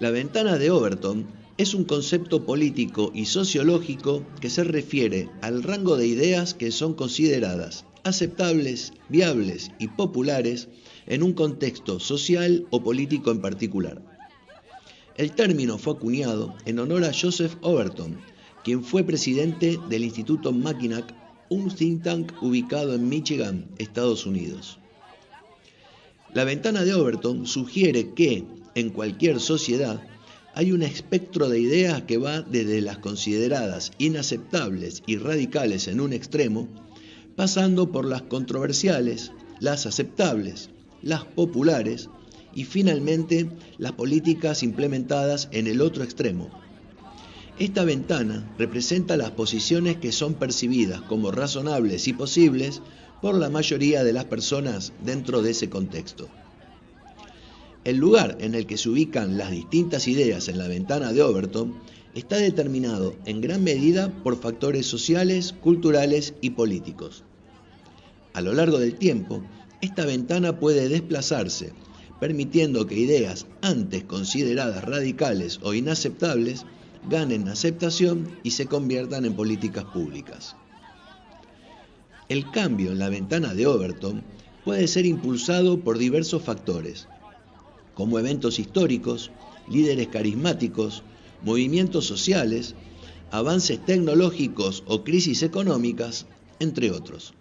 La ventana de Overton es un concepto político y sociológico que se refiere al rango de ideas que son consideradas aceptables, viables y populares en un contexto social o político en particular. El término fue acuñado en honor a Joseph Overton, quien fue presidente del Instituto Mackinac, un think tank ubicado en Michigan, Estados Unidos. La ventana de Overton sugiere que, en cualquier sociedad, hay un espectro de ideas que va desde las consideradas inaceptables y radicales en un extremo, pasando por las controversiales, las aceptables, las populares y finalmente las políticas implementadas en el otro extremo. Esta ventana representa las posiciones que son percibidas como razonables y posibles por la mayoría de las personas dentro de ese contexto. El lugar en el que se ubican las distintas ideas en la ventana de Overton está determinado en gran medida por factores sociales, culturales y políticos. A lo largo del tiempo, esta ventana puede desplazarse, permitiendo que ideas antes consideradas radicales o inaceptables ganen aceptación y se conviertan en políticas públicas. El cambio en la ventana de Overton puede ser impulsado por diversos factores, como eventos históricos, líderes carismáticos, movimientos sociales, avances tecnológicos o crisis económicas, entre otros.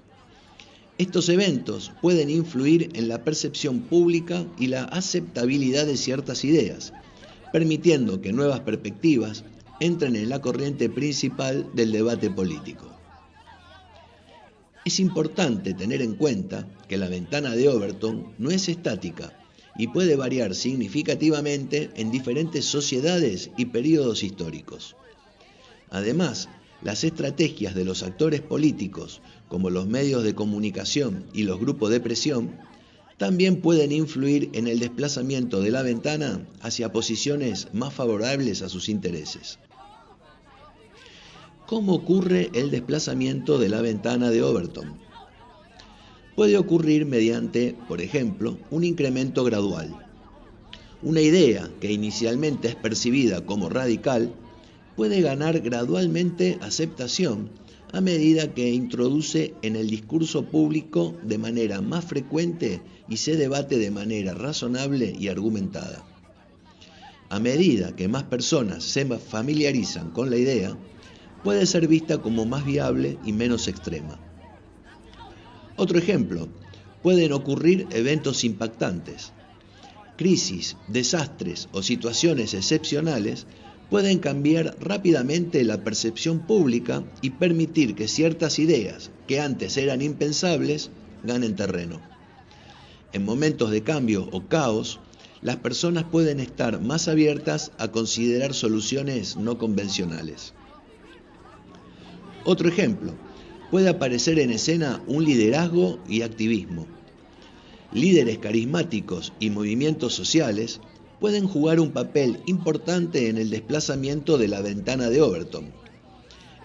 Estos eventos pueden influir en la percepción pública y la aceptabilidad de ciertas ideas, permitiendo que nuevas perspectivas entren en la corriente principal del debate político. Es importante tener en cuenta que la ventana de Overton no es estática y puede variar significativamente en diferentes sociedades y períodos históricos. Además, las estrategias de los actores políticos, como los medios de comunicación y los grupos de presión, también pueden influir en el desplazamiento de la ventana hacia posiciones más favorables a sus intereses. ¿Cómo ocurre el desplazamiento de la ventana de Overton? Puede ocurrir mediante, por ejemplo, un incremento gradual. Una idea que inicialmente es percibida como radical puede ganar gradualmente aceptación a medida que introduce en el discurso público de manera más frecuente y se debate de manera razonable y argumentada. A medida que más personas se familiarizan con la idea, puede ser vista como más viable y menos extrema. Otro ejemplo, pueden ocurrir eventos impactantes. Crisis, desastres o situaciones excepcionales pueden cambiar rápidamente la percepción pública y permitir que ciertas ideas que antes eran impensables ganen terreno. En momentos de cambio o caos, las personas pueden estar más abiertas a considerar soluciones no convencionales. Otro ejemplo, puede aparecer en escena un liderazgo y activismo. Líderes carismáticos y movimientos sociales pueden jugar un papel importante en el desplazamiento de la ventana de Overton.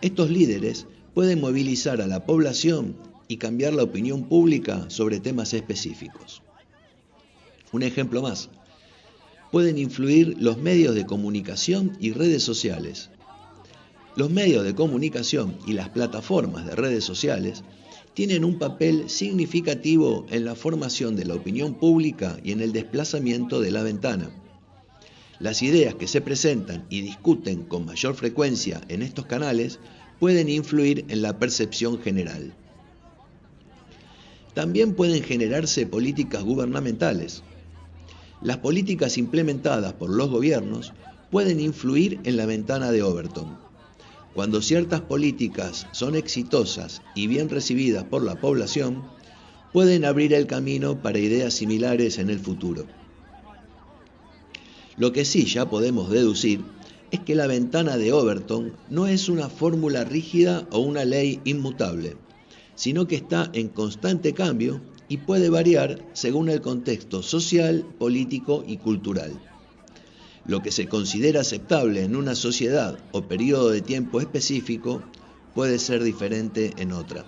Estos líderes pueden movilizar a la población y cambiar la opinión pública sobre temas específicos. Un ejemplo más, pueden influir los medios de comunicación y redes sociales. Los medios de comunicación y las plataformas de redes sociales tienen un papel significativo en la formación de la opinión pública y en el desplazamiento de la ventana. Las ideas que se presentan y discuten con mayor frecuencia en estos canales pueden influir en la percepción general. También pueden generarse políticas gubernamentales. Las políticas implementadas por los gobiernos pueden influir en la ventana de Overton. Cuando ciertas políticas son exitosas y bien recibidas por la población, pueden abrir el camino para ideas similares en el futuro. Lo que sí ya podemos deducir es que la ventana de Overton no es una fórmula rígida o una ley inmutable, sino que está en constante cambio y puede variar según el contexto social, político y cultural. Lo que se considera aceptable en una sociedad o periodo de tiempo específico puede ser diferente en otra.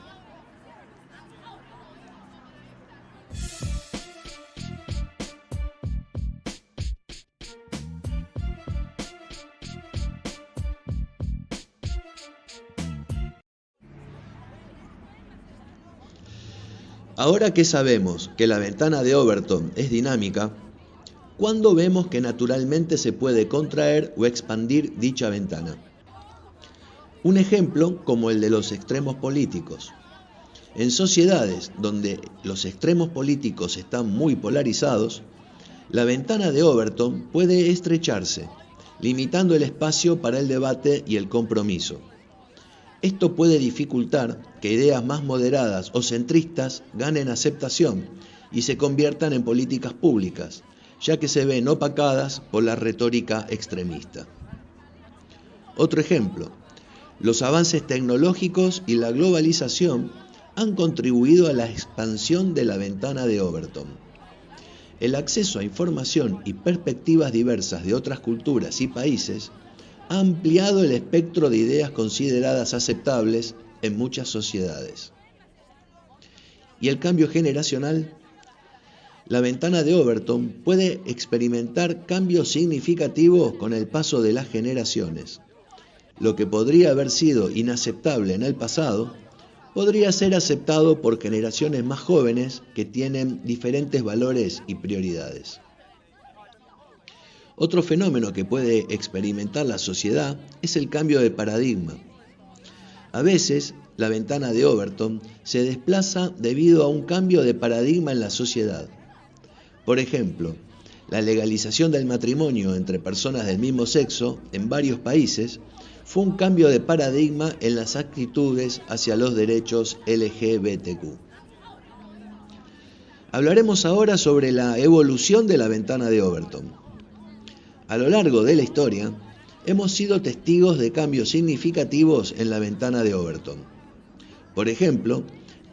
Ahora que sabemos que la ventana de Overton es dinámica, ¿cuándo vemos que naturalmente se puede contraer o expandir dicha ventana? Un ejemplo como el de los extremos políticos. En sociedades donde los extremos políticos están muy polarizados, la ventana de Overton puede estrecharse, limitando el espacio para el debate y el compromiso. Esto puede dificultar que ideas más moderadas o centristas ganen aceptación y se conviertan en políticas públicas, ya que se ven opacadas por la retórica extremista. Otro ejemplo, los avances tecnológicos y la globalización han contribuido a la expansión de la ventana de Overton. El acceso a información y perspectivas diversas de otras culturas y países ha ampliado el espectro de ideas consideradas aceptables en muchas sociedades. ¿Y el cambio generacional? La ventana de Overton puede experimentar cambios significativos con el paso de las generaciones. Lo que podría haber sido inaceptable en el pasado, podría ser aceptado por generaciones más jóvenes que tienen diferentes valores y prioridades. Otro fenómeno que puede experimentar la sociedad es el cambio de paradigma. A veces, la ventana de Overton se desplaza debido a un cambio de paradigma en la sociedad. Por ejemplo, la legalización del matrimonio entre personas del mismo sexo en varios países fue un cambio de paradigma en las actitudes hacia los derechos LGBTQ. Hablaremos ahora sobre la evolución de la ventana de Overton. A lo largo de la historia, hemos sido testigos de cambios significativos en la ventana de Overton. Por ejemplo,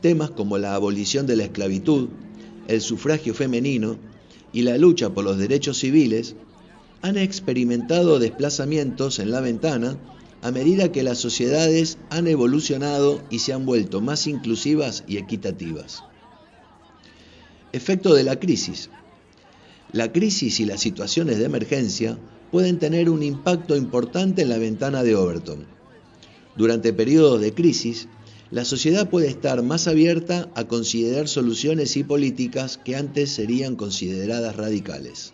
temas como la abolición de la esclavitud, el sufragio femenino y la lucha por los derechos civiles han experimentado desplazamientos en la ventana a medida que las sociedades han evolucionado y se han vuelto más inclusivas y equitativas. Efecto de la crisis. La crisis y las situaciones de emergencia pueden tener un impacto importante en la ventana de Overton. Durante periodos de crisis, la sociedad puede estar más abierta a considerar soluciones y políticas que antes serían consideradas radicales.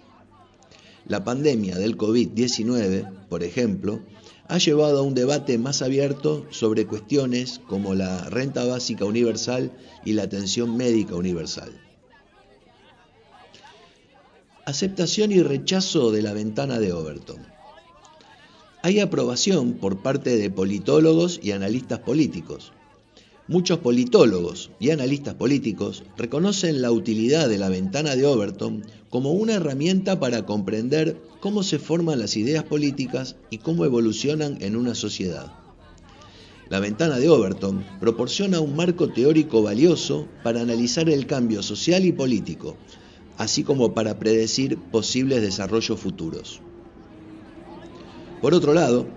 La pandemia del COVID-19, por ejemplo, ha llevado a un debate más abierto sobre cuestiones como la renta básica universal y la atención médica universal. Aceptación y rechazo de la ventana de Overton. Hay aprobación por parte de politólogos y analistas políticos. Muchos politólogos y analistas políticos reconocen la utilidad de la ventana de Overton como una herramienta para comprender cómo se forman las ideas políticas y cómo evolucionan en una sociedad. La ventana de Overton proporciona un marco teórico valioso para analizar el cambio social y político, así como para predecir posibles desarrollos futuros. Por otro lado,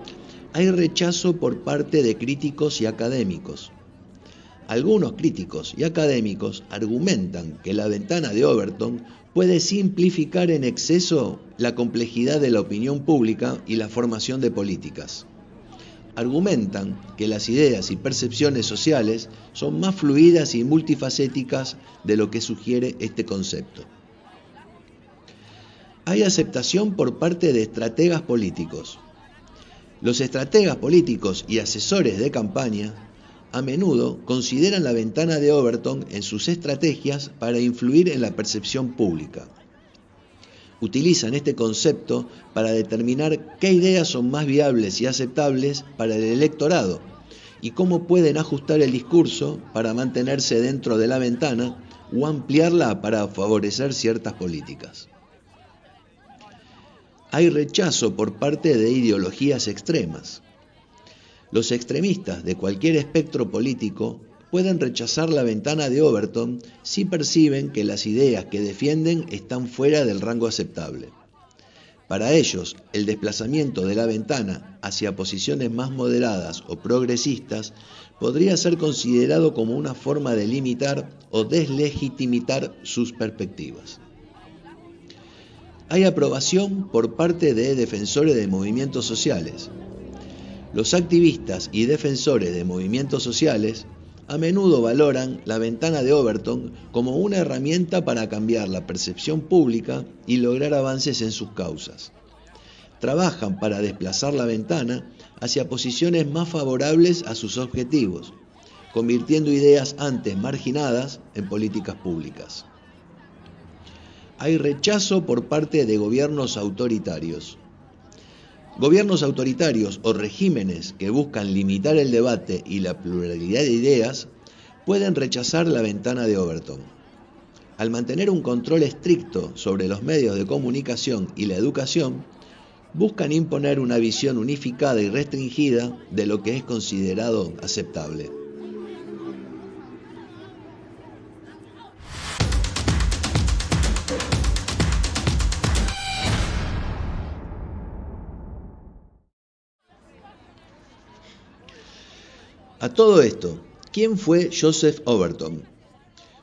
hay rechazo por parte de críticos y académicos. Algunos críticos y académicos argumentan que la ventana de Overton puede simplificar en exceso la complejidad de la opinión pública y la formación de políticas. Argumentan que las ideas y percepciones sociales son más fluidas y multifacéticas de lo que sugiere este concepto. Hay aceptación por parte de estrategas políticos. Los estrategas políticos y asesores de campaña a menudo consideran la ventana de Overton en sus estrategias para influir en la percepción pública. Utilizan este concepto para determinar qué ideas son más viables y aceptables para el electorado y cómo pueden ajustar el discurso para mantenerse dentro de la ventana o ampliarla para favorecer ciertas políticas. Hay rechazo por parte de ideologías extremas. Los extremistas de cualquier espectro político pueden rechazar la ventana de Overton si perciben que las ideas que defienden están fuera del rango aceptable. Para ellos, el desplazamiento de la ventana hacia posiciones más moderadas o progresistas podría ser considerado como una forma de limitar o deslegitimar sus perspectivas. Hay aprobación por parte de defensores de movimientos sociales. Los activistas y defensores de movimientos sociales a menudo valoran la ventana de Overton como una herramienta para cambiar la percepción pública y lograr avances en sus causas. Trabajan para desplazar la ventana hacia posiciones más favorables a sus objetivos, convirtiendo ideas antes marginadas en políticas públicas. Hay rechazo por parte de gobiernos autoritarios. Gobiernos autoritarios o regímenes que buscan limitar el debate y la pluralidad de ideas pueden rechazar la ventana de Overton. Al mantener un control estricto sobre los medios de comunicación y la educación, buscan imponer una visión unificada y restringida de lo que es considerado aceptable. A todo esto, ¿quién fue Joseph Overton?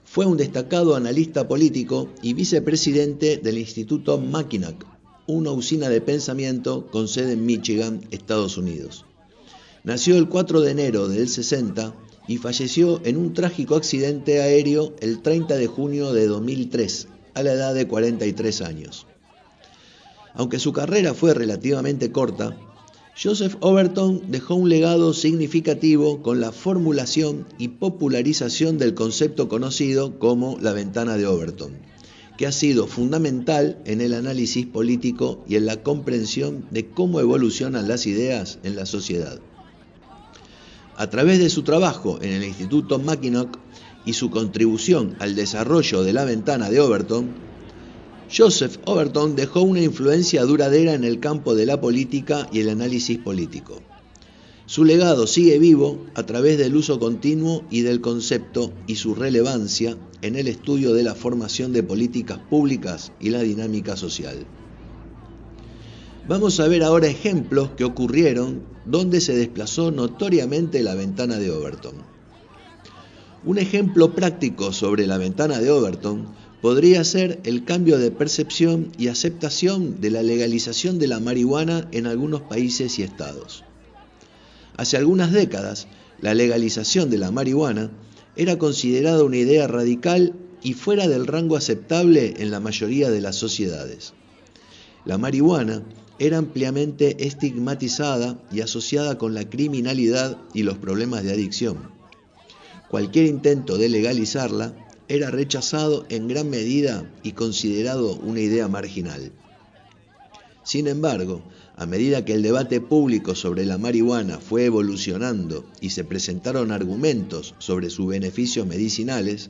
Fue un destacado analista político y vicepresidente del Instituto Mackinac, una usina de pensamiento con sede en Michigan, Estados Unidos. Nació el 4 de enero del 60 y falleció en un trágico accidente aéreo el 30 de junio de 2003, a la edad de 43 años. Aunque su carrera fue relativamente corta, Joseph Overton dejó un legado significativo con la formulación y popularización del concepto conocido como la ventana de Overton, que ha sido fundamental en el análisis político y en la comprensión de cómo evolucionan las ideas en la sociedad. A través de su trabajo en el Instituto Mackinac y su contribución al desarrollo de la ventana de Overton, Joseph Overton dejó una influencia duradera en el campo de la política y el análisis político. Su legado sigue vivo a través del uso continuo y del concepto y su relevancia en el estudio de la formación de políticas públicas y la dinámica social. Vamos a ver ahora ejemplos que ocurrieron donde se desplazó notoriamente la ventana de Overton. Un ejemplo práctico sobre la ventana de Overton podría ser el cambio de percepción y aceptación de la legalización de la marihuana en algunos países y estados. Hace algunas décadas, la legalización de la marihuana era considerada una idea radical y fuera del rango aceptable en la mayoría de las sociedades. La marihuana era ampliamente estigmatizada y asociada con la criminalidad y los problemas de adicción. Cualquier intento de legalizarla era rechazado en gran medida y considerado una idea marginal. Sin embargo, a medida que el debate público sobre la marihuana fue evolucionando y se presentaron argumentos sobre sus beneficios medicinales,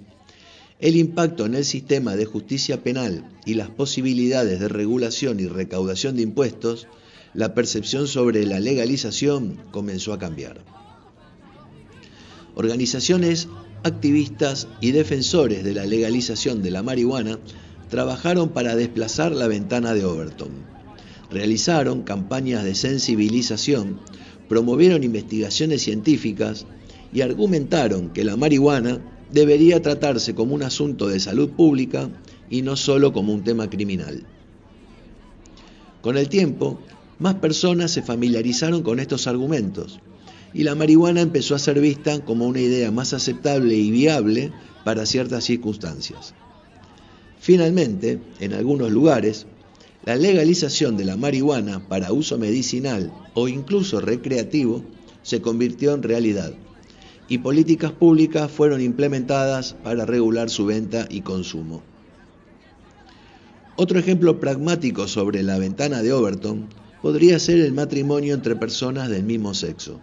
el impacto en el sistema de justicia penal y las posibilidades de regulación y recaudación de impuestos, la percepción sobre la legalización comenzó a cambiar. Organizaciones activistas y defensores de la legalización de la marihuana trabajaron para desplazar la ventana de Overton. Realizaron campañas de sensibilización, promovieron investigaciones científicas y argumentaron que la marihuana debería tratarse como un asunto de salud pública y no solo como un tema criminal. Con el tiempo, más personas se familiarizaron con estos argumentos y la marihuana empezó a ser vista como una idea más aceptable y viable para ciertas circunstancias. Finalmente, en algunos lugares, la legalización de la marihuana para uso medicinal o incluso recreativo se convirtió en realidad y políticas públicas fueron implementadas para regular su venta y consumo. Otro ejemplo pragmático sobre la ventana de Overton podría ser el matrimonio entre personas del mismo sexo.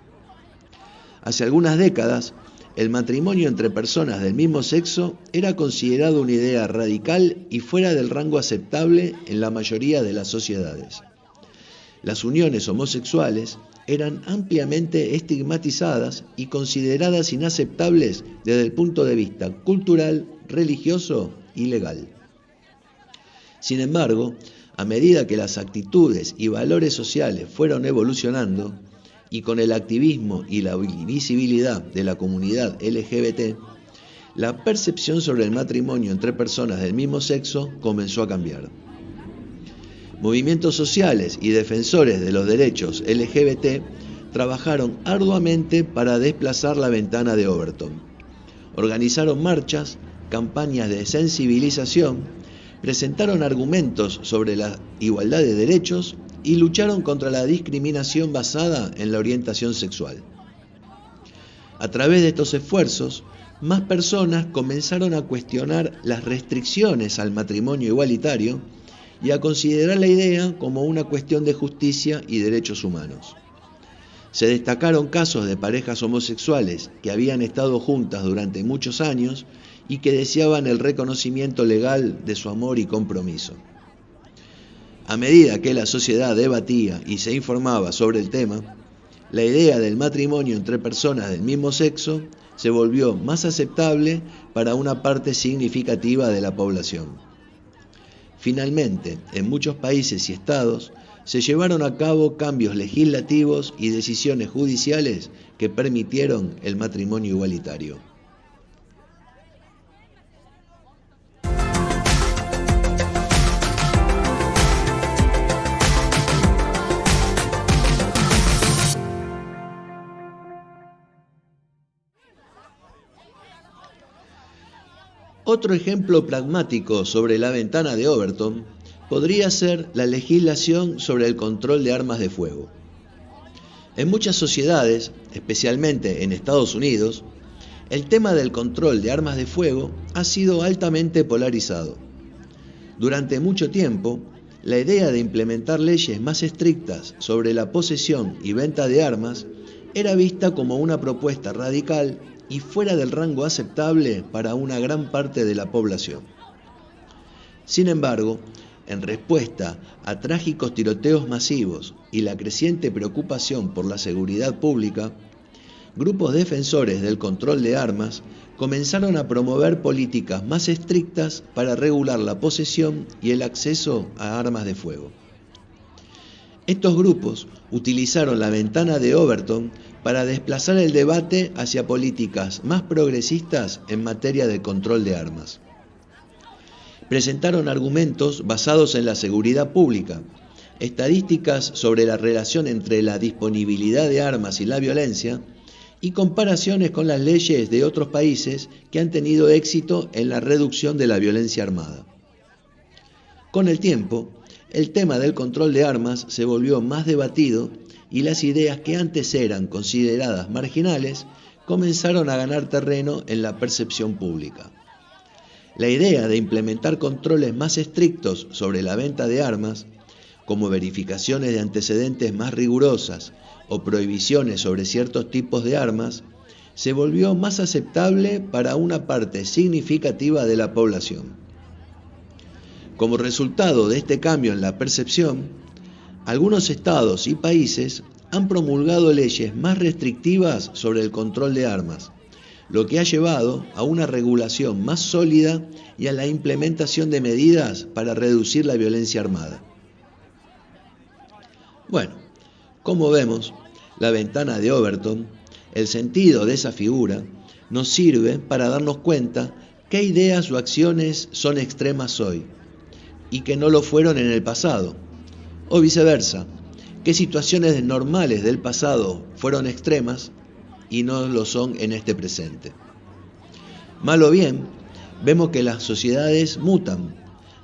Hace algunas décadas, el matrimonio entre personas del mismo sexo era considerado una idea radical y fuera del rango aceptable en la mayoría de las sociedades. Las uniones homosexuales eran ampliamente estigmatizadas y consideradas inaceptables desde el punto de vista cultural, religioso y legal. Sin embargo, a medida que las actitudes y valores sociales fueron evolucionando, y con el activismo y la visibilidad de la comunidad LGBT, la percepción sobre el matrimonio entre personas del mismo sexo comenzó a cambiar. Movimientos sociales y defensores de los derechos LGBT trabajaron arduamente para desplazar la ventana de Overton. Organizaron marchas, campañas de sensibilización, presentaron argumentos sobre la igualdad de derechos y lucharon contra la discriminación basada en la orientación sexual. A través de estos esfuerzos, más personas comenzaron a cuestionar las restricciones al matrimonio igualitario y a considerar la idea como una cuestión de justicia y derechos humanos. Se destacaron casos de parejas homosexuales que habían estado juntas durante muchos años y que deseaban el reconocimiento legal de su amor y compromiso. A medida que la sociedad debatía y se informaba sobre el tema, la idea del matrimonio entre personas del mismo sexo se volvió más aceptable para una parte significativa de la población. Finalmente, en muchos países y estados, se llevaron a cabo cambios legislativos y decisiones judiciales que permitieron el matrimonio igualitario. Otro ejemplo pragmático sobre la ventana de Overton podría ser la legislación sobre el control de armas de fuego. En muchas sociedades, especialmente en Estados Unidos, el tema del control de armas de fuego ha sido altamente polarizado. Durante mucho tiempo, la idea de implementar leyes más estrictas sobre la posesión y venta de armas era vista como una propuesta radical y fuera del rango aceptable para una gran parte de la población. Sin embargo, en respuesta a trágicos tiroteos masivos y la creciente preocupación por la seguridad pública, grupos defensores del control de armas comenzaron a promover políticas más estrictas para regular la posesión y el acceso a armas de fuego. Estos grupos utilizaron la ventana de Overton para desplazar el debate hacia políticas más progresistas en materia de control de armas. Presentaron argumentos basados en la seguridad pública, estadísticas sobre la relación entre la disponibilidad de armas y la violencia, y comparaciones con las leyes de otros países que han tenido éxito en la reducción de la violencia armada. Con el tiempo, el tema del control de armas se volvió más debatido y las ideas que antes eran consideradas marginales comenzaron a ganar terreno en la percepción pública. La idea de implementar controles más estrictos sobre la venta de armas, como verificaciones de antecedentes más rigurosas o prohibiciones sobre ciertos tipos de armas, se volvió más aceptable para una parte significativa de la población. Como resultado de este cambio en la percepción, algunos estados y países han promulgado leyes más restrictivas sobre el control de armas, lo que ha llevado a una regulación más sólida y a la implementación de medidas para reducir la violencia armada. Bueno, como vemos, la ventana de Overton, el sentido de esa figura, nos sirve para darnos cuenta qué ideas o acciones son extremas hoy y que no lo fueron en el pasado, o viceversa, qué situaciones normales del pasado fueron extremas y no lo son en este presente. Mal o bien, vemos que las sociedades mutan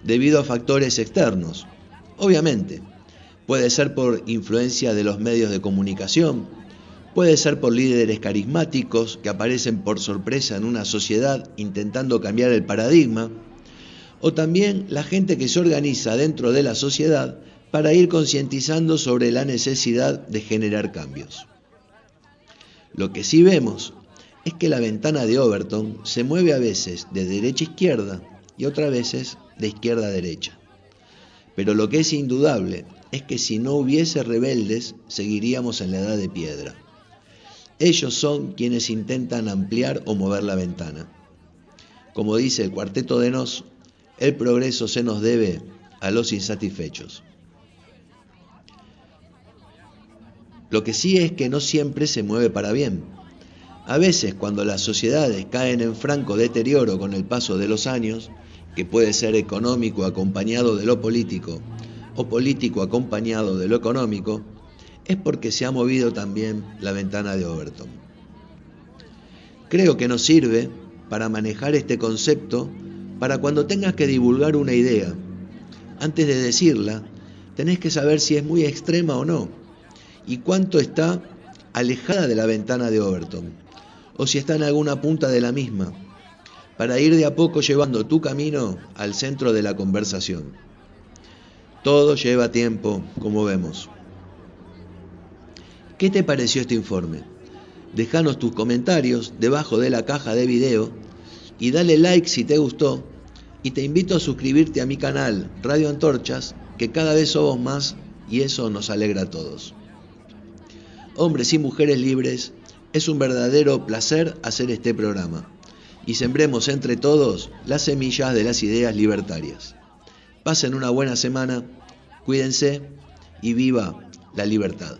debido a factores externos. Obviamente, puede ser por influencia de los medios de comunicación, puede ser por líderes carismáticos que aparecen por sorpresa en una sociedad intentando cambiar el paradigma, o también la gente que se organiza dentro de la sociedad para ir concientizando sobre la necesidad de generar cambios. Lo que sí vemos es que la ventana de Overton se mueve a veces de derecha a izquierda y otras veces de izquierda a derecha. Pero lo que es indudable es que si no hubiese rebeldes, seguiríamos en la edad de piedra. Ellos son quienes intentan ampliar o mover la ventana. Como dice el Cuarteto de Nos, el progreso se nos debe a los insatisfechos. Lo que sí es que no siempre se mueve para bien. A veces, cuando las sociedades caen en franco deterioro con el paso de los años, que puede ser económico acompañado de lo político, o político acompañado de lo económico, es porque se ha movido también la ventana de Overton. Creo que nos sirve para manejar este concepto para cuando tengas que divulgar una idea. Antes de decirla, tenés que saber si es muy extrema o no, y cuánto está alejada de la ventana de Overton, o si está en alguna punta de la misma, para ir de a poco llevando tu camino al centro de la conversación. Todo lleva tiempo, como vemos. ¿Qué te pareció este informe? Déjanos tus comentarios debajo de la caja de video y dale like si te gustó, y te invito a suscribirte a mi canal Radio Antorchas, que cada vez somos más y eso nos alegra a todos. Hombres y mujeres libres, es un verdadero placer hacer este programa y sembremos entre todos las semillas de las ideas libertarias. Pasen una buena semana, cuídense y viva la libertad.